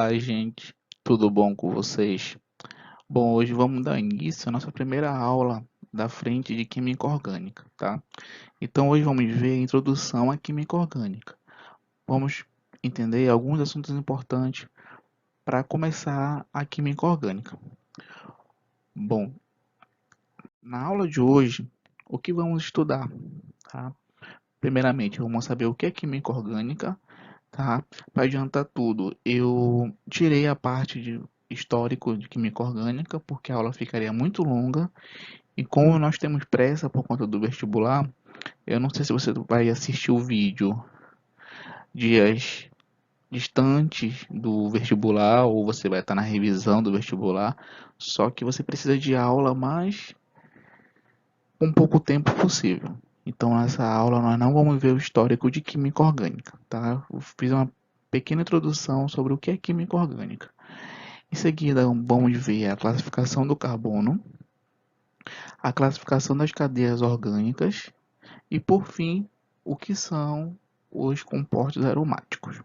Olá, gente, tudo bom com vocês? Bom, hoje vamos dar início à nossa primeira aula da frente de Química Orgânica, tá? Então, hoje vamos ver a introdução à Química Orgânica. Vamos entender alguns assuntos importantes para começar a Química Orgânica. Bom, na aula de hoje, o que vamos estudar, tá? Primeiramente, vamos saber o que é Química Orgânica, tá? Para adiantar tudo, eu tirei a parte de histórico de química orgânica, porque a aula ficaria muito longa. E como nós temos pressa por conta do vestibular, eu não sei se você vai assistir o vídeo dias distantes do vestibular ou você vai estar na revisão do vestibular, só que você precisa de aula mais com pouco tempo possível. Então, nessa aula, nós não vamos ver o histórico de química orgânica, tá? Eu fiz uma pequena introdução sobre o que é química orgânica. Em seguida, vamos ver a classificação do carbono, a classificação das cadeias orgânicas e, por fim, o que são os compostos aromáticos.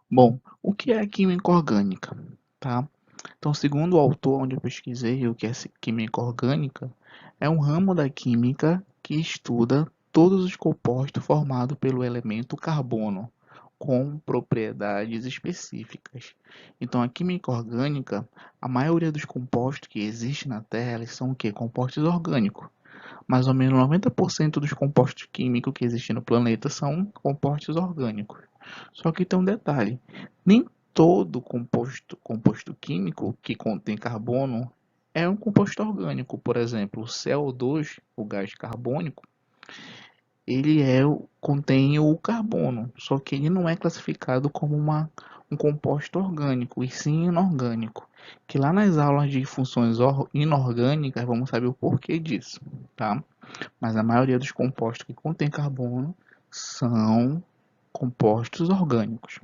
Bom, o que é a química orgânica? Tá? Então, segundo o autor onde eu pesquisei o que é química orgânica, é um ramo da química que estuda todos os compostos formados pelo elemento carbono, com propriedades específicas. Então, a química orgânica, a maioria dos compostos que existem na Terra, eles são o quê? Compostos orgânicos. Mais ou menos 90% dos compostos químicos que existem no planeta são compostos orgânicos. Só que tem um detalhe: nem todo composto químico que contém carbono é um composto orgânico. Por exemplo, o CO2, o gás carbônico, ele contém o carbono, só que ele não é classificado como um composto orgânico, e sim inorgânico. Que lá nas aulas de funções inorgânicas vamos saber o porquê disso, tá? Mas a maioria dos compostos que contém carbono são compostos orgânicos.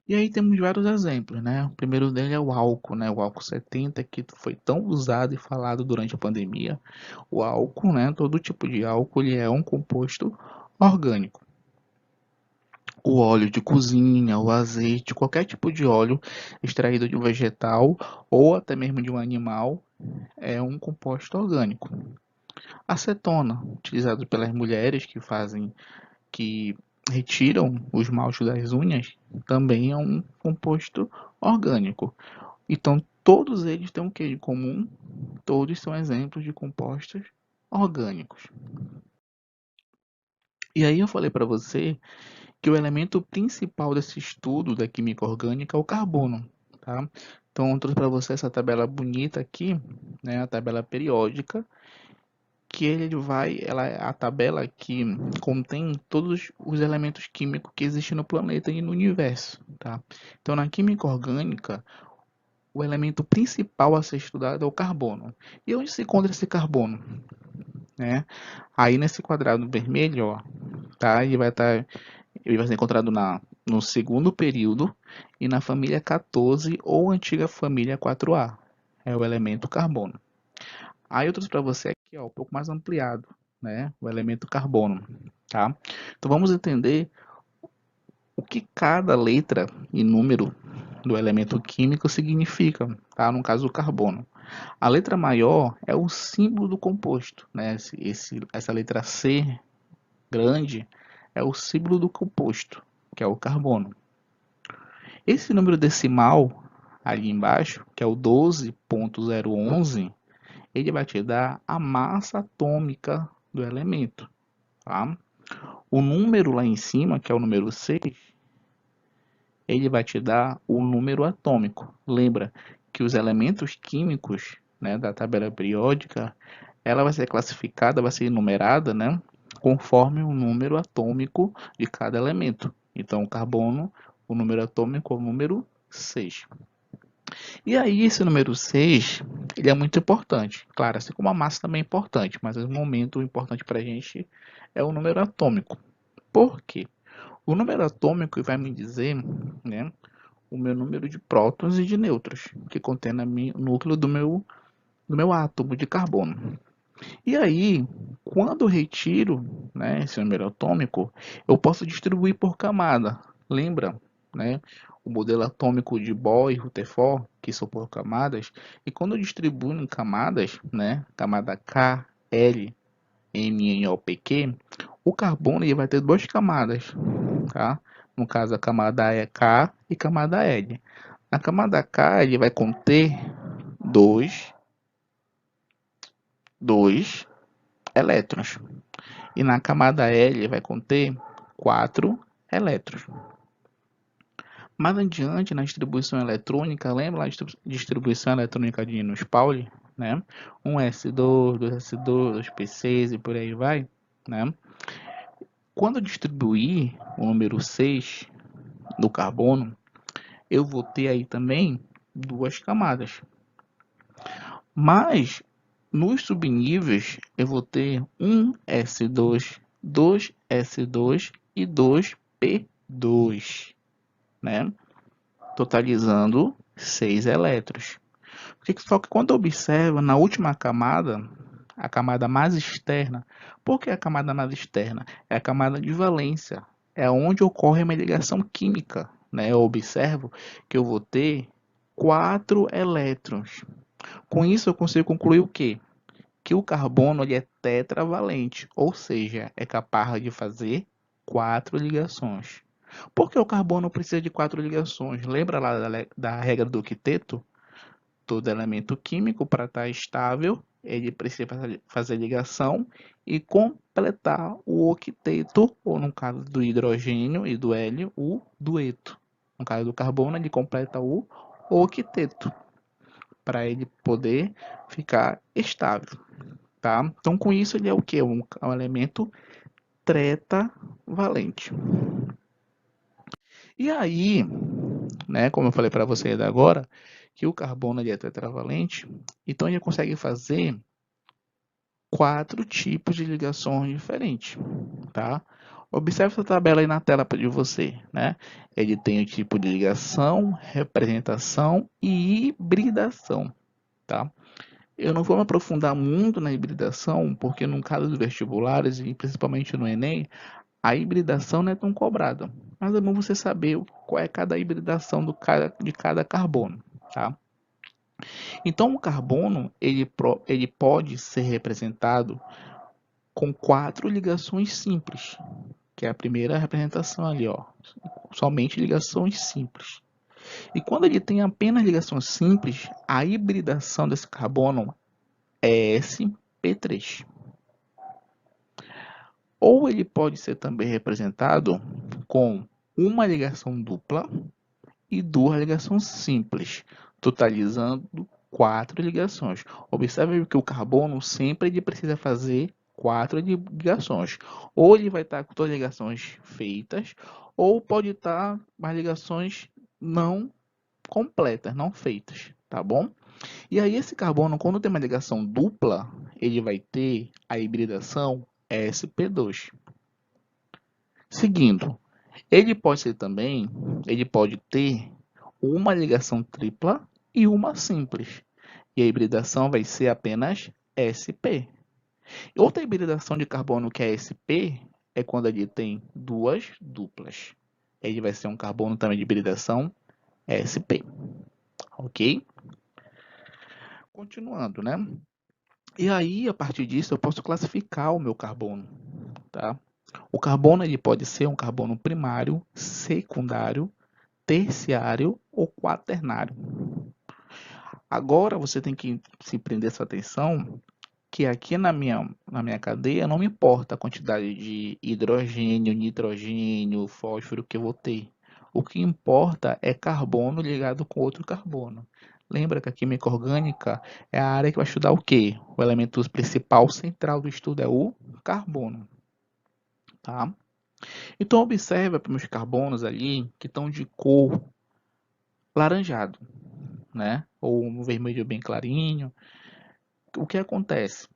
E aí temos vários exemplos, né? O primeiro dele é o álcool, né? O álcool 70, que foi tão usado e falado durante a pandemia. O álcool, né? Todo tipo de álcool, ele é um composto orgânico. O óleo de cozinha, o azeite, qualquer tipo de óleo extraído de um vegetal ou até mesmo de um animal é um composto orgânico. Acetona, utilizado pelas mulheres que retiram os esmalte das unhas, também é um composto orgânico. Então, todos eles têm o que de comum? Todos são exemplos de compostos orgânicos. E aí eu falei para você que o elemento principal desse estudo da química orgânica é o carbono, tá? Então, eu trouxe para você essa tabela bonita aqui, né, a tabela periódica, que ela é a tabela que contém todos os elementos químicos que existem no planeta e no universo, tá? Então, na química orgânica, o elemento principal a ser estudado é o carbono. E onde se encontra esse carbono, né? Aí nesse quadrado vermelho, ó, tá? Ele vai ser encontrado no segundo período e na família 14 ou antiga família 4A. É o elemento carbono. Aí eu trouxe para você aqui, ó, um pouco mais ampliado, né? O elemento carbono, tá? Então vamos entender o que cada letra e número do elemento químico significa, tá? No caso, o carbono. A letra maior é o símbolo do composto, né? Essa letra C grande é o símbolo do composto, que é o carbono. Esse número decimal ali embaixo, que é o 12.011, ele vai te dar a massa atômica do elemento, tá? O número lá em cima, que é o número 6, ele vai te dar o número atômico. Lembra que os elementos químicos, né, da tabela periódica, ela vai ser classificada, vai ser numerada, né, conforme o número atômico de cada elemento. Então, o carbono, o número atômico é o número 6. E aí, esse número 6, ele é muito importante. Claro, assim como a massa também é importante, mas o momento importante para a gente é o número atômico. Por quê? O número atômico vai me dizer, né, o meu número de prótons e de nêutrons, que contém no núcleo do meu átomo de carbono. E aí, quando eu retiro, né, esse número atômico, eu posso distribuir por camada. Lembra? né? O modelo atômico de Bohr e Rutherford, que são por camadas, e quando eu distribuo em camadas, né? Camada K, L, M, N, O, P, Q, o carbono ele vai ter duas camadas, tá? No caso, a camada é K e camada L. Na camada K, ele vai conter dois elétrons. E na camada L vai conter 4 elétrons. Mais adiante, na distribuição eletrônica, lembra a distribuição eletrônica de Linus Pauling, né? 1s2, 2s2, 2p6 e por aí vai, né? Quando eu distribuir o número 6 do carbono, eu vou ter aí também duas camadas. Mas nos subníveis eu vou ter 1s2, 2s2 e 2p2, né? Totalizando 6 elétrons. Só que quando observa na última camada, a camada mais externa, por que a camada mais externa? É a camada de valência, é onde ocorre uma ligação química, né? Eu observo que eu vou ter 4 elétrons. Com isso eu consigo concluir o quê? Que o carbono ele é tetravalente, ou seja, é capaz de fazer 4 ligações. Por que o carbono precisa de 4 ligações? Lembra lá da regra do octeto? Todo elemento químico, para estar estável, ele precisa fazer ligação e completar o octeto, ou no caso do hidrogênio e do hélio, o dueto. No caso do carbono, ele completa o octeto, para ele poder ficar estável. Tá? Então, com isso, ele é o que? Um elemento tetravalente. E aí, né, como eu falei para vocês agora, que o carbono ele é tetravalente, então ele consegue fazer 4 tipos de ligações diferentes, tá? Observe essa tabela aí na tela de você, né? Ele tem o tipo de ligação, representação e hibridação, tá? Eu não vou me aprofundar muito na hibridação, porque no caso dos vestibulares e principalmente no Enem, a hibridação não é tão cobrada. Mas é bom você saber qual é cada hibridação de cada carbono, tá? Então, o carbono ele pode ser representado com 4 ligações simples, que é a primeira representação ali, ó, somente ligações simples. E quando ele tem apenas ligações simples, a hibridação desse carbono é sp3. Ou ele pode ser também representado com uma ligação dupla e 2 ligações simples, totalizando 4 ligações. Observe que o carbono sempre ele precisa fazer 4 ligações. Ou ele vai estar com todas as ligações feitas, ou pode estar com as ligações não completas, não feitas, tá bom? E aí esse carbono, quando tem uma ligação dupla, ele vai ter a hibridação sp2. Seguindo, ele pode ter uma ligação tripla e uma simples. E a hibridação vai ser apenas sp. Outra hibridação de carbono que é sp é quando ele tem duas duplas. Ele vai ser um carbono também de hibridação sp. Ok? Continuando, né? E aí, a partir disso, eu posso classificar o meu carbono, tá? O carbono ele pode ser um carbono primário, secundário, terciário ou quaternário. Agora você tem que se prender sua atenção que aqui na minha cadeia não me importa a quantidade de hidrogênio, nitrogênio, fósforo que eu vou ter. O que importa é carbono ligado com outro carbono. Lembra que a química orgânica é a área que vai estudar o quê? O elemento principal central do estudo é o carbono, tá? Então observa para os carbonos ali que estão de cor laranjado, né? Ou um vermelho bem clarinho. O que acontece?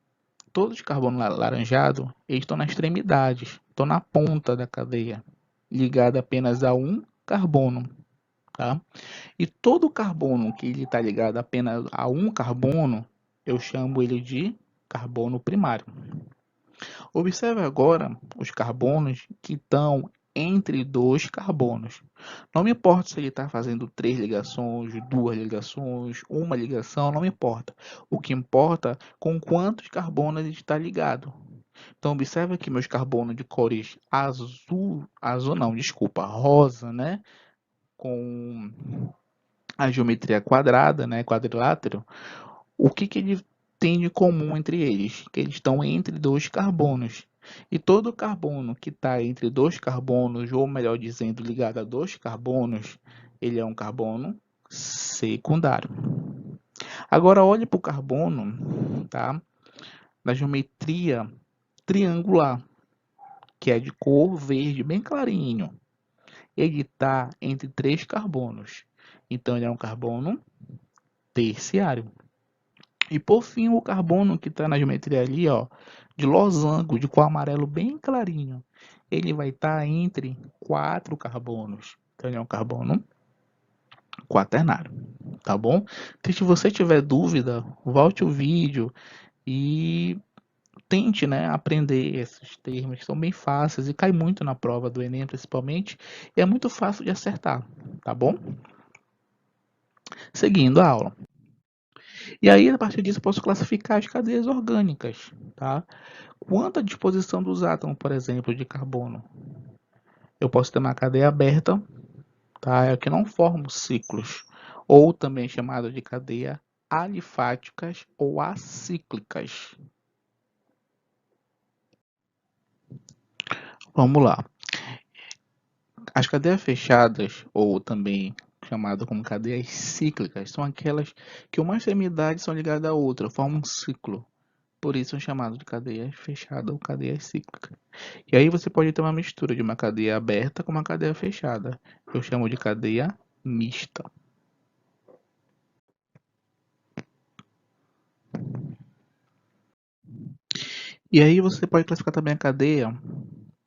Todos os carbono laranjado, eles estão nas extremidades, estão na ponta da cadeia, ligado apenas a um carbono, tá? E todo carbono que ele está ligado apenas a um carbono, eu chamo ele de carbono primário. Observe agora os carbonos que estão entre dois carbonos. Não me importa se ele está fazendo 3 ligações, 2 ligações, uma ligação, não me importa. O que importa é com quantos carbonos ele está ligado. Então, observa que meus carbonos de cores azul não, desculpa, rosa, né? Com a geometria quadrada, né? Quadrilátero. O que ele tem de comum entre eles? Que eles estão entre dois carbonos. E todo carbono que está entre dois carbonos, ou melhor dizendo, ligado a dois carbonos, ele é um carbono secundário. Agora olhe para o carbono, tá? Da geometria triangular, que é de cor verde, bem clarinho. Ele está entre três carbonos. Então ele é um carbono terciário. E por fim, o carbono que está na geometria ali, ó, de losango, de cor amarelo bem clarinho, ele vai estar entre quatro carbonos. Então, ele é um carbono quaternário, tá bom? Então, se você tiver dúvida, volte o vídeo e tente, né, aprender esses termos que são bem fáceis e cai muito na prova do Enem, principalmente, e é muito fácil de acertar, tá bom? Seguindo a aula. E aí, a partir disso, eu posso classificar as cadeias orgânicas, tá? Quanto à disposição dos átomos, por exemplo, de carbono, eu posso ter uma cadeia aberta, tá? É que não forma ciclos, ou também chamada de cadeia alifáticas ou acíclicas. Vamos lá. As cadeias fechadas, ou também chamada como cadeias cíclicas, são aquelas que uma extremidade são ligadas à outra, formam um ciclo. Por isso são chamadas de cadeias fechadas ou cadeias cíclicas. E aí você pode ter uma mistura de uma cadeia aberta com uma cadeia fechada. Eu chamo de cadeia mista. E aí você pode classificar também a cadeia,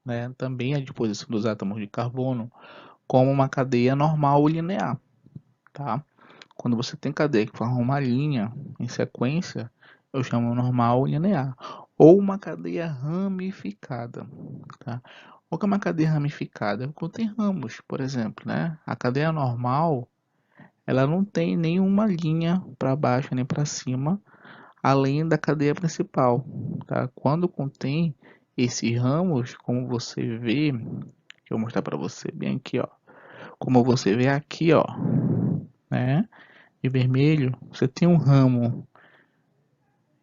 né, também a disposição dos átomos de carbono, como uma cadeia normal ou linear, tá? Quando você tem cadeia que forma uma linha em sequência, eu chamo normal ou linear. Ou uma cadeia ramificada, tá? O que é uma cadeia ramificada? Quando tem ramos, por exemplo, né? A cadeia normal, ela não tem nenhuma linha para baixo nem para cima, além da cadeia principal, tá? Quando contém esses ramos, como você vê, que eu vou mostrar para você bem aqui, ó. Como você vê aqui, ó, né? De vermelho, você tem um ramo.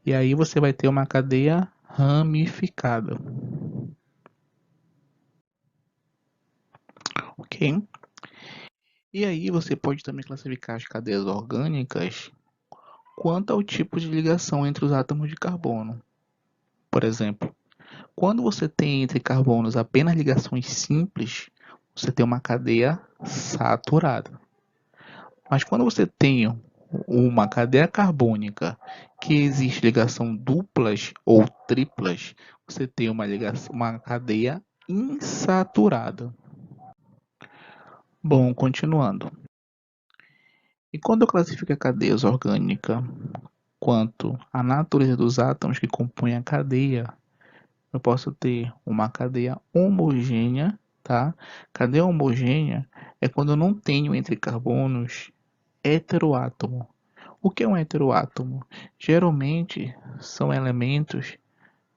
E aí você vai ter uma cadeia ramificada, ok? E aí você pode também classificar as cadeias orgânicas quanto ao tipo de ligação entre os átomos de carbono. Por exemplo, quando você tem entre carbonos apenas ligações simples, você tem uma cadeia saturada. Mas quando você tem uma cadeia carbônica que existe ligação duplas ou triplas, você tem uma cadeia insaturada. Bom, continuando. E quando eu classifico a cadeia orgânica quanto à natureza dos átomos que compõem a cadeia, eu posso ter uma cadeia homogênea, tá? Cadeia homogênea é quando eu não tenho entre carbonos heteroátomo. O que é um heteroátomo? Geralmente são elementos,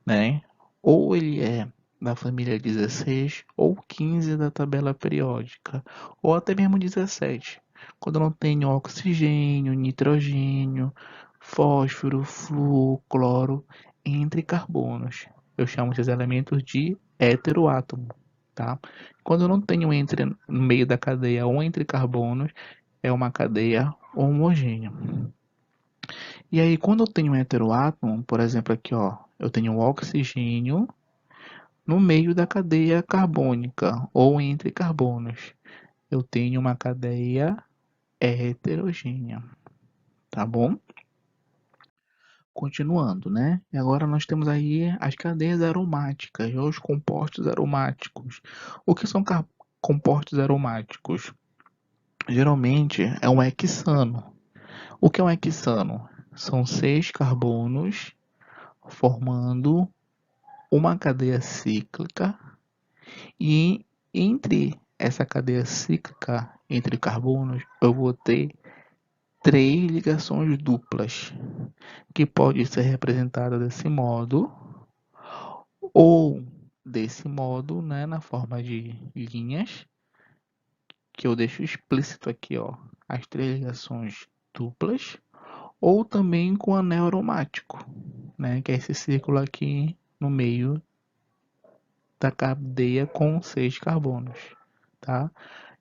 né? Ou ele é da família 16 ou 15 da tabela periódica, ou até mesmo 17. Quando eu não tenho oxigênio, nitrogênio, fósforo, flúor, cloro entre carbonos. Eu chamo esses elementos de heteroátomo, tá? Quando eu não tenho entre no meio da cadeia ou entre carbonos, é uma cadeia homogênea. E aí, quando eu tenho um heteroátomo, por exemplo, aqui, ó, eu tenho um oxigênio no meio da cadeia carbônica ou entre carbonos. Eu tenho uma cadeia heterogênea, tá bom? Continuando, né? E agora nós temos aí as cadeias aromáticas ou os compostos aromáticos. O que são compostos aromáticos? Geralmente é um hexano. O que é um hexano? São 6 carbonos formando uma cadeia cíclica e Entre essa cadeia cíclica entre carbonos, eu vou ter três ligações duplas, que pode ser representada desse modo, ou desse modo, né, na forma de linhas, que eu deixo explícito aqui, ó, as três ligações duplas, ou também com anel aromático, né, que é esse círculo aqui no meio da cadeia com 6 carbonos, tá?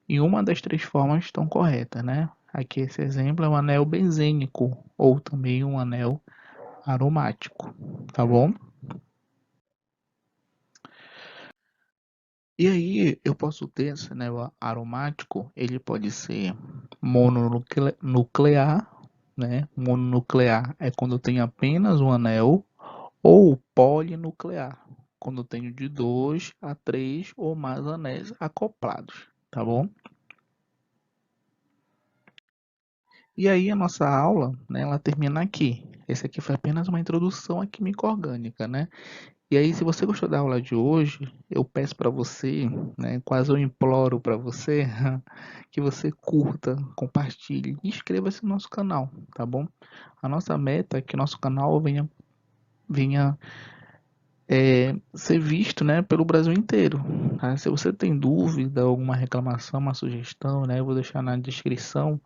E uma das três formas estão corretas, né? Aqui esse exemplo é um anel benzênico ou também um anel aromático, tá bom? E aí eu posso ter esse anel aromático, ele pode ser mononuclear, né? Mononuclear é quando eu tenho apenas um anel, ou polinuclear, quando eu tenho de 2 a 3 ou mais anéis acoplados, tá bom? E aí a nossa aula, né, ela termina aqui. Esse aqui foi apenas uma introdução à química orgânica, né? E aí, se você gostou da aula de hoje, eu peço para você, né, quase eu imploro para você, que você curta, compartilhe e inscreva-se no nosso canal, tá bom? A nossa meta é que o nosso canal venha ser visto, né, pelo Brasil inteiro. Tá? Se você tem dúvida, alguma reclamação, uma sugestão, né, eu vou deixar na descrição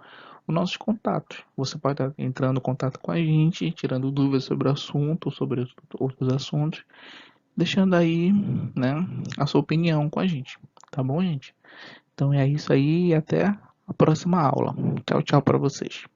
os nossos contatos. Você pode estar entrando em contato com a gente, tirando dúvidas sobre o assunto, sobre outros assuntos, deixando aí, né, a sua opinião com a gente. Tá bom, gente? Então é isso aí e até a próxima aula. Tchau, tchau para vocês.